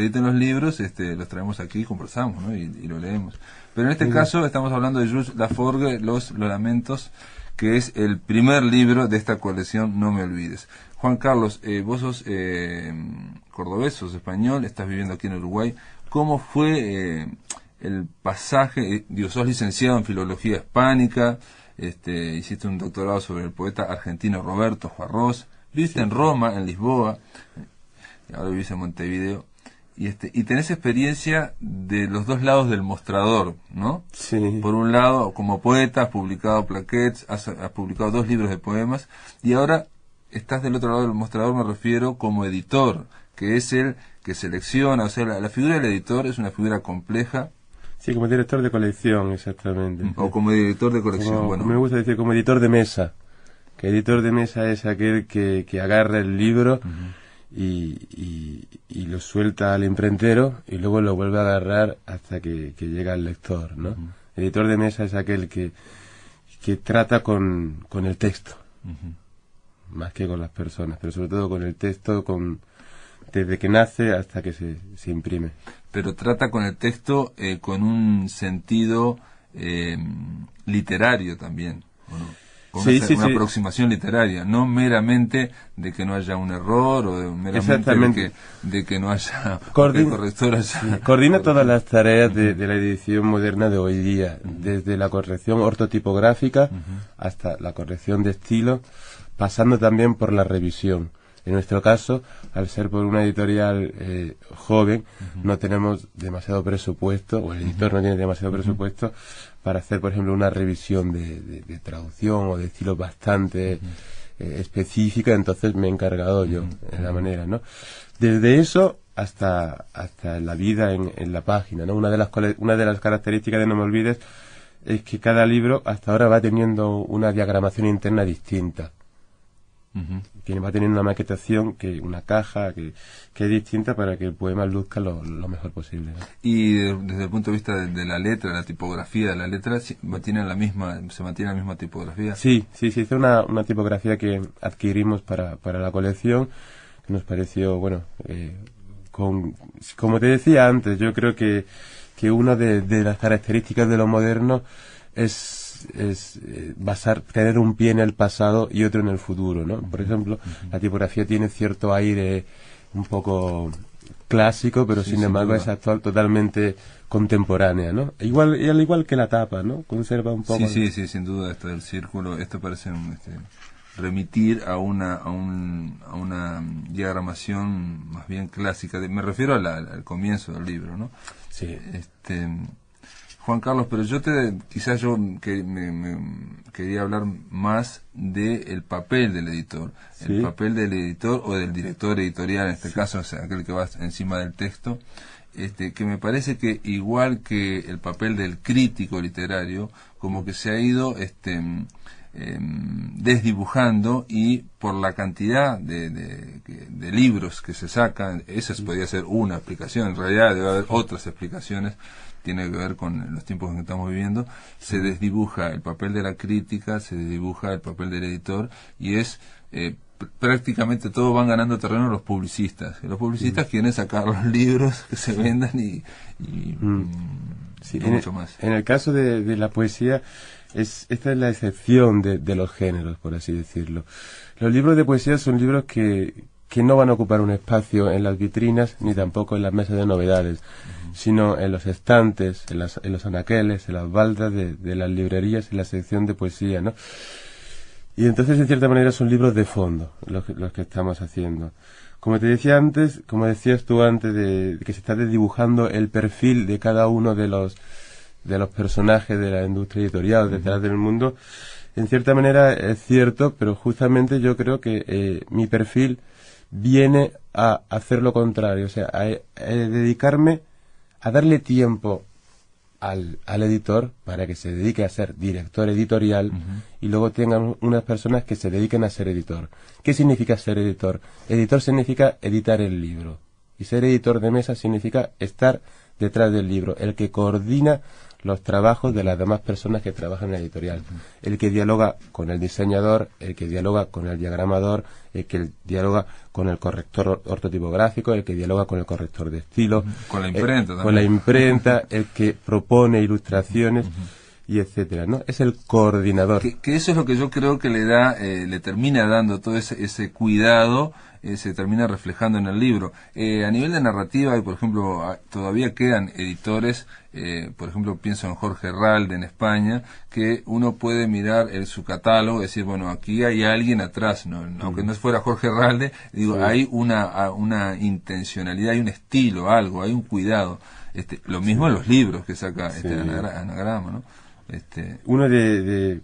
editen los libros, los traemos aquí y conversamos, ¿no? Y lo leemos. Pero en este caso estamos hablando de Jules Laforgue, Los Lamentos, que es el primer libro de esta colección No Me Olvides. Juan Carlos, vos sos cordobés, sos español, estás viviendo aquí en Uruguay. ¿Cómo fue el pasaje? Sos licenciado en Filología Hispánica, hiciste un doctorado sobre el poeta argentino Roberto Juarros, Viviste en Roma, en Lisboa, y ahora vivís en Montevideo. Y tenés experiencia de los dos lados del mostrador, ¿no? Sí. Por un lado, como poeta, has publicado plaquettes, has publicado 2 libros de poemas, y ahora estás del otro lado del mostrador, me refiero, como editor, que es el que selecciona, o sea, la figura del editor es una figura compleja. Sí, como director de colección, exactamente. O como director de colección, bueno. Me gusta decir como editor de mesa, que editor de mesa es aquel que agarra el libro y lo suelta al imprentero y luego lo vuelve a agarrar hasta que llega al lector, ¿no? Editor de mesa es aquel que trata con el texto, más que con las personas, pero sobre todo con el texto, desde que nace hasta que se imprime. Pero trata con el texto con un sentido literario también, ¿o no? Con una aproximación literaria, no meramente de que no haya un error o meramente de que no haya correctoras. Coordina todas las tareas de la edición moderna de hoy día, desde la corrección ortotipográfica hasta la corrección de estilo, pasando también por la revisión. En nuestro caso, al ser por una editorial joven, no tenemos demasiado presupuesto, o el editor no tiene demasiado presupuesto para hacer, por ejemplo, una revisión de traducción o de estilo bastante específica, entonces me he encargado yo en la manera, ¿no? Desde eso hasta la vida en la página, ¿no? Una de las características de No me olvides es que cada libro hasta ahora va teniendo una diagramación interna distinta. Que va teniendo una maquetación, una caja que es distinta para que el poema luzca lo mejor posible, ¿no? Y desde el punto de vista de la letra, la tipografía de la letra, ¿se mantiene la misma tipografía? Sí, es una tipografía que adquirimos para la colección, que nos pareció, bueno, como te decía antes, yo creo que una de las características de lo moderno es tener un pie en el pasado y otro en el futuro, ¿no? Por ejemplo, la tipografía tiene cierto aire un poco clásico, pero sin embargo es actual, totalmente contemporánea, ¿no? Al igual que la tapa, ¿no? Conserva un poco. Sí, sin duda, esto del círculo, esto parece remitir a una diagramación más bien clásica. Me refiero al comienzo del libro, ¿no? Sí. Juan Carlos, pero quizás yo quería hablar más del papel del editor, el papel del editor o del director editorial, en este caso, o sea, aquel que va encima del texto, que me parece que igual que el papel del crítico literario, como que se ha ido desdibujando, y por la cantidad de libros que se sacan, esa podría ser una explicación, en realidad debe haber otras explicaciones, tiene que ver con los tiempos en que estamos viviendo, se desdibuja el papel de la crítica, se desdibuja el papel del editor, y prácticamente todos van ganando terreno los publicistas. Y los publicistas quieren sacar los libros que se vendan y mucho más. En el caso de la poesía, esta es la excepción de los géneros, por así decirlo. Los libros de poesía son libros que no van a ocupar un espacio en las vitrinas ni tampoco en las mesas de novedades, sino en los estantes, en los anaqueles, en las baldas de las librerías, en la sección de poesía, ¿no? Y entonces, en cierta manera, son libros de fondo los que estamos haciendo. Como te decía antes, como decías tú antes, de que se está desdibujando el perfil de cada uno de los personajes de la industria editorial detrás del mundo, en cierta manera es cierto, pero justamente yo creo que mi perfil viene a hacer lo contrario, o sea, a dedicarme a darle tiempo al editor para que se dedique a ser director editorial y luego tengan unas personas que se dediquen a ser editor. ¿Qué significa ser editor? Editor significa editar el libro, y ser editor de mesa significa estar detrás del libro, el que coordina los trabajos de las demás personas que trabajan en la editorial, el que dialoga con el diseñador, el que dialoga con el diagramador, el que dialoga con el corrector ortotipográfico, el que dialoga con el corrector de estilo, con la imprenta también. Con la imprenta, el que propone ilustraciones y etcétera, ¿no? Es el coordinador. Que eso es lo que yo creo que le termina dando todo ese cuidado se termina reflejando en el libro. A nivel de narrativa, por ejemplo, todavía quedan editores, por ejemplo, pienso en Jorge Herralde en España, que uno puede mirar su catálogo y decir, bueno, aquí hay alguien atrás, ¿no? Aunque no fuera Jorge Herralde, digo, hay una intencionalidad, hay un estilo, algo, hay un cuidado. Lo mismo en los libros que saca Anagrama, ¿no? Uno de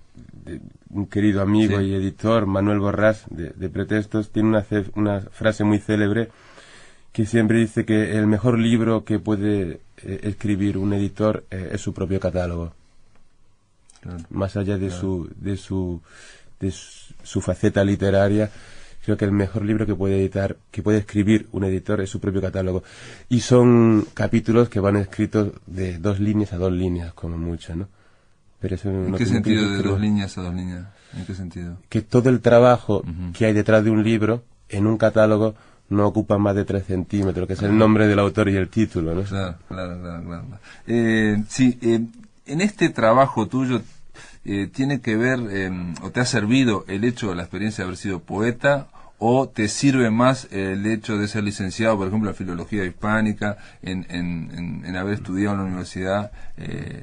un querido amigo y editor, Manuel Borrás, de Pretextos, tiene una frase muy célebre que siempre dice que el mejor libro que puede escribir un editor es su propio catálogo. Claro. Más allá de su faceta literaria, creo que el mejor libro que puede escribir un editor es su propio catálogo. Y son capítulos que van escritos de 2 líneas a 2 líneas, como mucho, ¿no? Pero eso ¿En qué sentido de 2 líneas a 2 líneas? ¿En qué sentido? Que todo el trabajo que hay detrás de un libro, en un catálogo, no ocupa más de 3 centímetros, que es el nombre del autor y el título, ¿no? Claro. En este trabajo tuyo, ¿tiene que ver, o te ha servido el hecho de la experiencia de haber sido poeta, o te sirve más el hecho de ser licenciado, por ejemplo, en filología hispánica, en haber estudiado en la universidad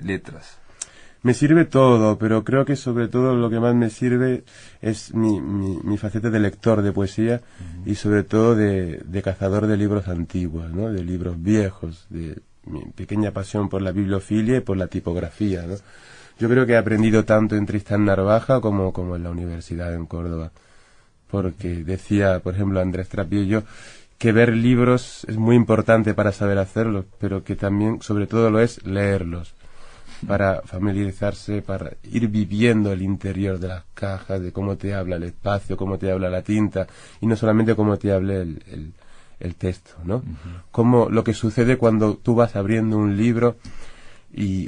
letras? Me sirve todo, pero creo que sobre todo lo que más me sirve es mi faceta de lector de poesía y sobre todo de cazador de libros antiguos, ¿no? De libros viejos, de mi pequeña pasión por la bibliofilia y por la tipografía, ¿no? Yo creo que he aprendido tanto en Tristán Narvaja como en la universidad en Córdoba, porque decía, por ejemplo, Andrés Trapillo, que ver libros es muy importante para saber hacerlos, pero que también, sobre todo, lo es leerlos, para familiarizarse, para ir viviendo el interior de las cajas, de cómo te habla el espacio, cómo te habla la tinta, y no solamente cómo te hable el texto, ¿no? Como lo que sucede cuando tú vas abriendo un libro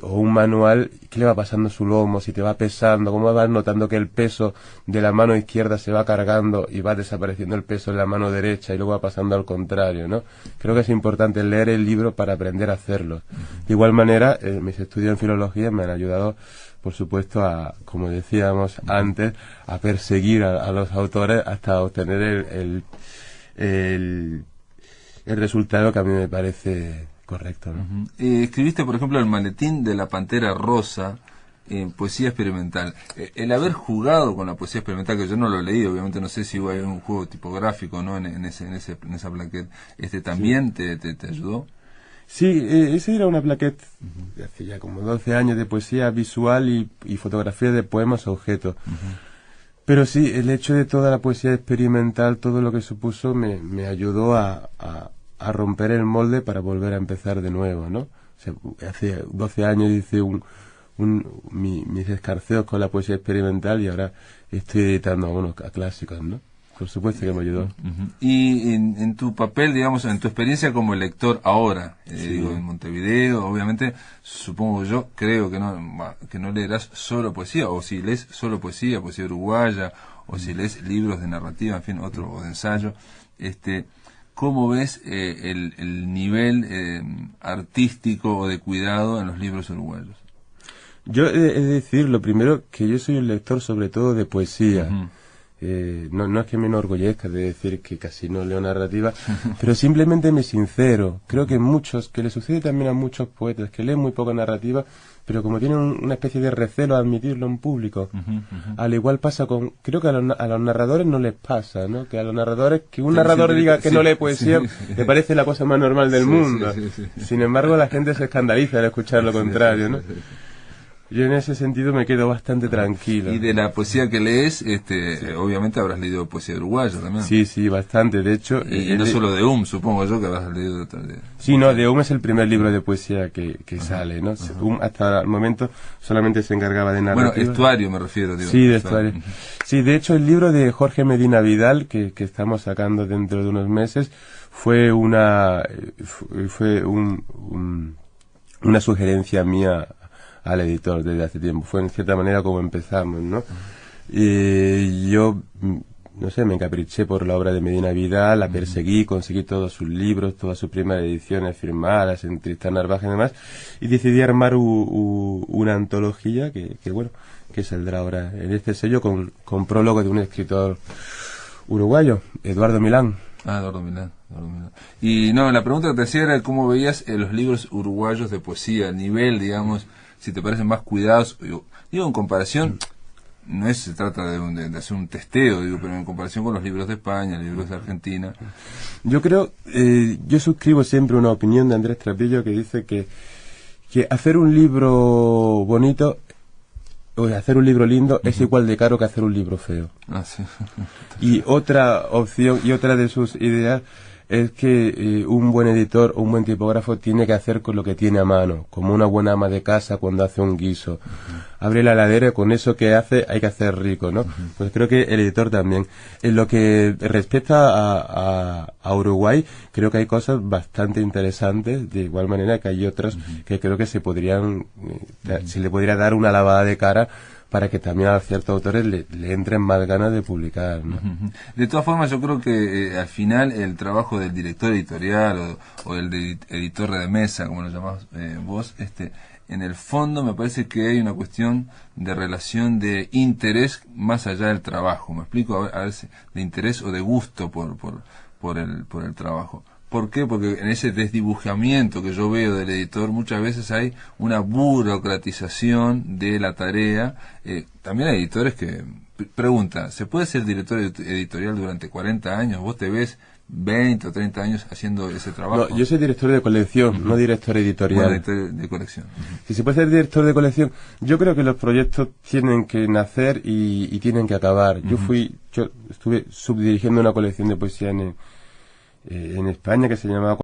o un manual, qué le va pasando a su lomo, si te va pesando, cómo vas notando que el peso de la mano izquierda se va cargando y va desapareciendo el peso de la mano derecha y luego va pasando al contrario, ¿no? Creo que es importante leer el libro para aprender a hacerlo. De igual manera, mis estudios en filología me han ayudado, por supuesto, como decíamos antes, a perseguir a los autores hasta obtener el resultado que a mí me parece correcto, ¿no? Escribiste, por ejemplo, El maletín de la pantera rosa, poesía experimental. El haber jugado con la poesía experimental, que yo no lo leí, obviamente no sé si hay un juego tipográfico, ¿no? en esa plaquette, ¿también te ayudó? Sí, esa era una plaquette de hace ya como 12 años de poesía visual y fotografía de poemas a objeto. Pero sí, el hecho de toda la poesía experimental, todo lo que supuso, me ayudó a romper el molde para volver a empezar de nuevo, ¿no? O sea, hace 12 años hice mis escarceos con la poesía experimental y ahora estoy editando algunos clásicos, ¿no? Por supuesto que me ayudó. Y en tu papel, digamos, en tu experiencia como lector ahora, digo, en Montevideo, obviamente, supongo yo, creo que no leerás solo poesía, o si lees solo poesía uruguaya, o si lees libros de narrativa, en fin, o de ensayo, ¿cómo ves el nivel artístico o de cuidado en los libros uruguayos? Yo he de decir, lo primero, que yo soy un lector sobre todo de poesía. No es que me enorgullezca de decir que casi no leo narrativa, pero simplemente me sincero. Creo que le sucede también a muchos poetas, que leen muy poca narrativa, pero como tienen una especie de recelo a admitirlo en público. Al igual pasa creo que a los narradores no les pasa, ¿no? Que a los narradores, que un narrador diga que no lee poesía, le parece la cosa más normal del mundo. Sin embargo, la gente se escandaliza al escuchar lo contrario, ¿no? Yo en ese sentido me quedo bastante tranquilo. Y de la poesía que lees, obviamente habrás leído poesía uruguaya también. Sí, bastante, de hecho. Y no solo de supongo yo que habrás leído. Sí, no, de es el primer libro de poesía que sale, ¿no? Hasta el momento solamente se encargaba de narrativa. Bueno, Estuario me refiero, digo. Sí, de Estuario. Sí, de hecho el libro de Jorge Medina Vidal, que estamos sacando dentro de unos meses, fue una sugerencia mía al editor desde hace tiempo. Fue en cierta manera como empezamos, ¿no? Yo, no sé, me encapriché por la obra de Medina Vidal, la perseguí, conseguí todos sus libros, todas sus primeras ediciones firmadas en Tristán Narvaja y demás, y decidí armar una antología que saldrá ahora en este sello con prólogo de un escritor uruguayo, Eduardo Milán. Eduardo Milán. Y no, la pregunta que te hacía era cómo veías los libros uruguayos de poesía, el nivel, digamos, si te parecen más cuidados, digo en comparación, no se trata de hacer un testeo, digo, pero en comparación con los libros de España, libros de Argentina. Yo creo, yo suscribo siempre una opinión de Andrés Trapillo que dice que hacer un libro bonito o hacer un libro lindo es igual de caro que hacer un libro feo. Ah, sí. Y otra opción, y otra de sus ideas es que un buen editor o un buen tipógrafo tiene que hacer con lo que tiene a mano, como una buena ama de casa cuando hace un guiso. Abre la heladera y con eso que hace hay que hacer rico, ¿no? Pues creo que el editor también. En lo que respecta a Uruguay, creo que hay cosas bastante interesantes, de igual manera que hay otras que creo que se le podría dar una lavada de cara para que también a ciertos autores le entren más ganas de publicar, ¿no? De todas formas, yo creo que al final el trabajo del director editorial o del editor de mesa, como lo llamás vos, en el fondo me parece que hay una cuestión de relación de interés más allá del trabajo. ¿Me explico? A ver, de interés o de gusto por el trabajo. ¿Por qué? Porque en ese desdibujamiento que yo veo del editor muchas veces hay una burocratización de la tarea. También hay editores que preguntan, ¿se puede ser director editorial durante 40 años? ¿Vos te ves 20 o 30 años haciendo ese trabajo? No, yo soy director de colección, no director editorial. Bueno, director de colección. Si se puede ser director de colección, yo creo que los proyectos tienen que nacer y tienen que acabar. Yo estuve subdirigiendo una colección de poesía en España que se llamaba